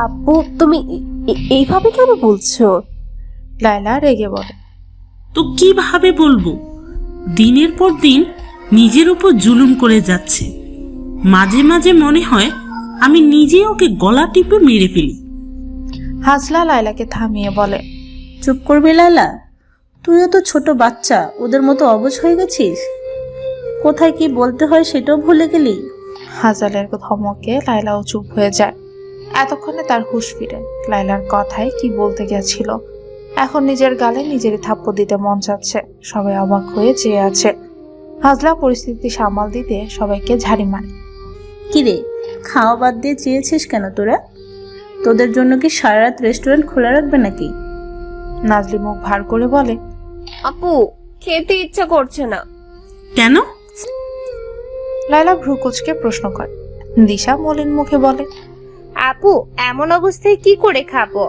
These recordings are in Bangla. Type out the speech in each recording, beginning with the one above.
আপু তুমি এইভাবে কেন বলছো? লায়লা রেগে বলে। তো কিভাবে বলবো? দিনের পর দিন নিজের উপর জুলুম করে যাচ্ছে। মাঝে মাঝে মনে হয় আমি নিজে ওকে গলা টিপে মেরে ফেলি। হাজলা লায়লাকে থামিয়ে বলে। চুপ করবি লায়লা? তুইও তো ছোট বাচ্চা, ওদের মতো অবুঝ হয়ে গেছিস। কোথায় কি বলতে হয় সেটাও ভুলে গেলি। হাজালের ধমকে লায়লাও চুপ হয়ে যায়। এতক্ষণে তার হুঁশ ফিরে। লায়লার কথায় কি বলতে গেছিল, এখন নিজের গালে নিজেরই থাপ্পড় দিতে মন চাচ্ছে। সবাই অবাক হয়ে চেয়ে আছে। হাজলা পরিস্থিতি সামাল দিতে সবাইকে ঝাড়ি মারে। কিরে, খাওয়া বাদ দিয়ে চেয়েছিস কেন তোরা? তোদের জন্য কি সারা রাত রেস্টুরেন্ট খোলা রাখবে নাকি? নাজলি মুখ ভার করে বলে। আপু খেতে ইচ্ছা করছে না। কেন? লায়লা ভ্রু কুচকে প্রশ্ন করে। দিশা মলিন মুখে বলে। আপু এমন অবস্থায় কি করে খাবো?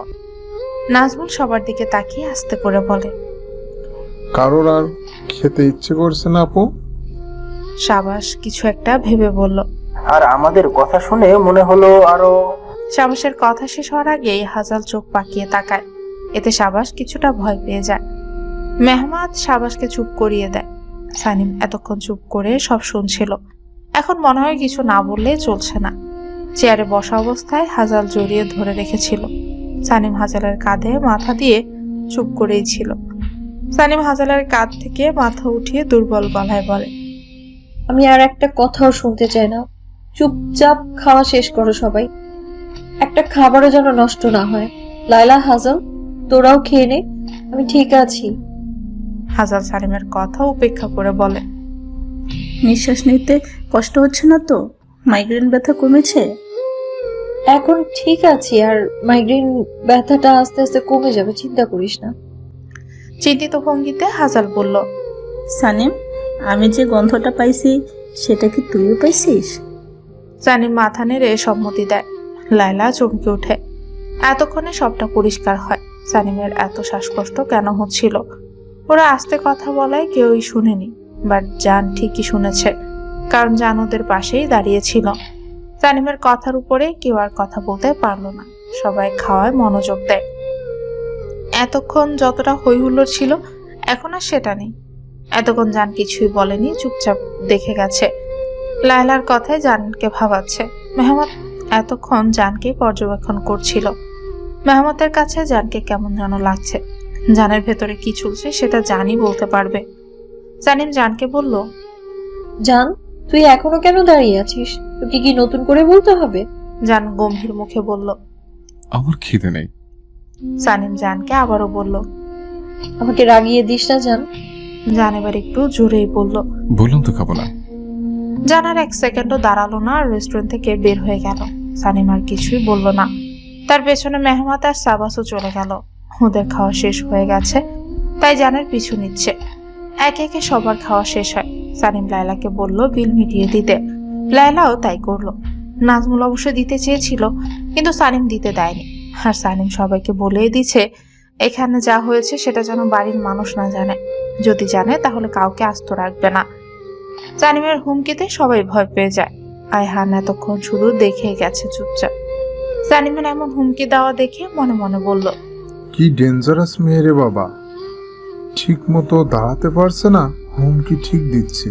নাজমুল সবার দিকে তাকিয়ে আস্তে করে বলে। কারোর আর খেতে ইচ্ছে করছে না আপু? সাবাস কিছু একটা ভেবে বলল। আর আমাদের কথা শুনে মনে হলো আরো। সাবাসের কথা শেষ হওয়ার আগেই হাজাল চোখ পাকিয়ে তাকায়। এতে সাবাস কিছুটা ভয় পেয়ে যায়। মেহমাদ সাবাসকে চুপ করিয়ে দেয়। সানিম এতক্ষণ চুপ করে সব শুনছিল। এখন মনে হয় কিছু না বললে চলছে না। চেয়ারে বসা অবস্থায় হাজাল জড়িয়ে ধরে রেখেছিল। সানিম হাজালের কাঁধে মাথা দিয়ে চুপ করেই ছিল। সানিম হাজালের কাঁধ থেকে মাথা উঠিয়ে দুর্বল গলায় বলে। আমি আর একটা কথাও শুনতে চাই না। চুপচাপ খাওয়া শেষ করো সবাই। একটা খাবারও যেন নষ্ট না হয়। লায়লা, হাজাল, তোরাও খেয়ে নে, আমি ঠিক আছি। হাজাল সানিমের কথা উপেক্ষা করে বলে। নিঃশ্বাস নিতে কষ্ট হচ্ছে না তো? মাইগ্রেন ব্যথা কমেছে? এখন ঠিক আছি, আর মাইগ্রেন ব্যথাটা আস্তে আস্তে কমে যাবে, চিন্তা করিস না। চিন্তিত ভঙ্গিতে হাজাল বলল। সানিম, আমি যে গন্ধটা পাইছি সেটা কি তুইও পাইছিস? সানিম মাথা নেড়ে সম্মতি দেয়। লায়লা চমকে ওঠে। এতক্ষণে সবটা পরিষ্কার হয়। সানিমের এত শ্বাসকষ্ট কেন হচ্ছিল। ওরা আস্তে কথা বলায় কেউই শুনেনি, বাট জান ঠিকই শুনেছে, কারণ জান ওদের পাশেই দাঁড়িয়েছিল। সানিমের কথার উপরে কেউ আর কথা বলতে পারলো না। সবাই খাওয়ায় মনোযোগ দেয়। এতক্ষণ যতটা হই হুল্লোড় ছিল এখন আর সেটা নেই। এতক্ষণ জান কিছুই বলেনি, চুপচাপ দেখে গেছে। লায়লার কথায় জানকে ভাবাচ্ছে। মেহমত এতক্ষণ জানকে পর্যবেক্ষণ করছিল। মেহমতের কাছে জানকে কেমন যেন লাগছে। জানের ভেতরে কি চলছে সেটা জানই বলতে পারবে। সানিম জানকে বলল। জান, তুই এখনো কেন দাঁড়িয়ে আছিস? তোকে কি নতুন করে বলতে হবে? জান গম্ভীর মুখে বলল। আমার খিদে নেই। সানিম জানকে আবারও বলল। আমাকে রাগিয়ে দিস না জান। জান এবার একটু জোরেই বলল। বললাম তো খাবো না। জান আর এক সেকেন্ডও দাঁড়ালো না, আর রেস্টুরেন্ট থেকে বের হয়ে গেল। সানিম আর কিছুই বলল না। তার পেছনে মেহমাত আর সাবাসও চলে গেল। ওদের খাওয়া শেষ হয়ে গেছে, তাই জানের পিছু নিচ্ছে। একে একে সবার খাওয়া শেষ হয়। সানিম লায়লাকে বলল বিল মিটিয়ে দিতে। লায়লাও তাই করলো। নাজমুল অবশ্য দিতে চেয়েছিল, কিন্তু সানিম দিতে দেয়নি। আর সানিম সবাইকে বলেই দিচ্ছে এখানে যা হয়েছে সেটা যেন বাড়ির মানুষ না জানে। যদি জানে তাহলে কাউকে আস্ত রাখবে না। সানিমের হুমকিতে সবাই ভয় পেয়ে যায়। আয়হান এতক্ষণ শুধু দেখে গেছে চুপচাপ। সানিমের এমন হুমকি দেওয়া দেখে মনে মনে বলল। কি ডেঞ্জারাস মেয়ে রে বাবা, ঠিক মতো দাঁড়াতে পারছে না, হুমকি ঠিক দিচ্ছে।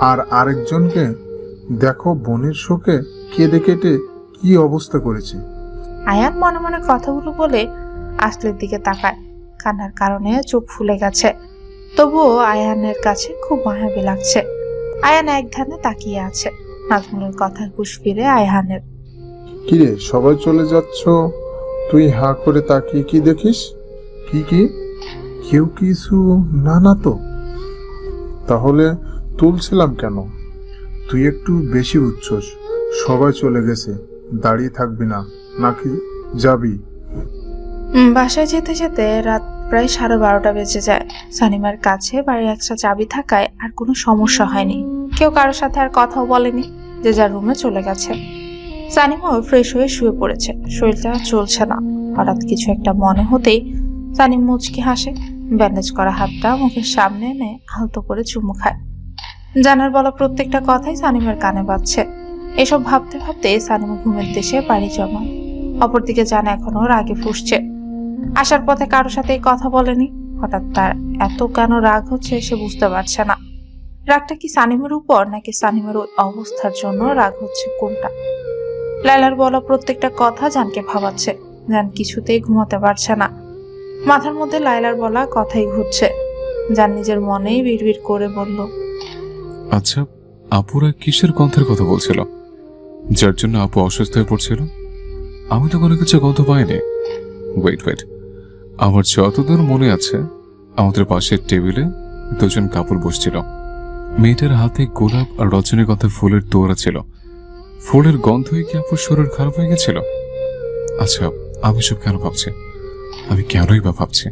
আর আরেকজনকে দেখো বোনের শোকে কেঁদে কেটে কি অবস্থা করেছে। আয়ান মনে মনে কথাগুলো বলে আসলের দিকে তাকায়। কান্নার কারণে চোখ ফুলে গেছে, তবুও আয়ানের কাছে খুব মায়াবী লাগছে। আয়ান এক ধ্যানে তাকিয়ে আছে। নাজমুলের কথায় হুঁশ ফিরে আয়হানের। কিরে, সবাই চলে যাচ্ছ, তুই হাঁ করে তাকিয়ে কি দেখিস? কি কি কেউ কিছু না? না তো, তাহলে তুলছিলাম কেন? তুই একটু বেশি উচ্ছ্বাস। সবাই চলে গেছে, দাঁড়িয়ে থাকবি না নাকি যাবি? বাসায় যেতে যেতে রাত প্রায় 12:30 বেজে যায়। সানিমার কাছে বাড়ির একটা চাবি থাকায় আর কোনো সমস্যা হয়নি। কেউ কারোর সাথে আর কথাও বলেনি, যে যার রুমে চলে গেছে। সানিমাও ফ্রেশ হয়ে শুয়ে পড়েছে। শরীরটা চলছে না। হঠাৎ কিছু একটা মনে হতেই সানিম মুচকি হাসে। ব্যান্ডেজ করা হাতটা মুখের সামনে এনে আলতো করে চুমু খায়। জানার বলা প্রত্যেকটা কথাই সানিমের কানে বাজছে। এসব ভাবতে ভাবতে সানিম ঘুমের দেশে পাড়ি জমায়। অপরদিকে জান এখনো রাগে ফুঁসছে। আসার পথে কারোর সাথে কথা বলেনি, হঠাৎ তার এত কেন রাগ হচ্ছে সে বুঝতে পারছে না। রাগটা কি সানিমের উপর নাকি সানিমের ওই অবস্থার জন্য রাগ হচ্ছে, কোনটা? লায়লার বলা প্রত্যেকটা কথা জানকে ভাবাচ্ছে। জান কিছুতেই ঘুমাতে পারছে না, মাথার মধ্যে লায়লার বলা কথাই ঘুরছে। জান নিজের মনেই বিড়বিড় করে বলল, আচ্ছা, আপুরা কিসের গন্ধের কথা বলছিল যার জন্য আপু অসুস্থ হয়ে পড়ছিল? আমি তো কোনো কিছু গন্ধ পাইনি। ওয়েট, আমার যতদূর মনে আছে আমাদের পাশের টেবিলে দুজন কাপড় বসছিল। মেয়েটার হাতে গোলাপ আর রজনীগন্ধা ফুলের তোড়া ছিল। ফুলের গন্ধই কি আপুর শরীর খারাপ হয়ে গেছিল? আচ্ছা, আমি সব কেন ভাবছি? আমি কেনই বা ভাবছি?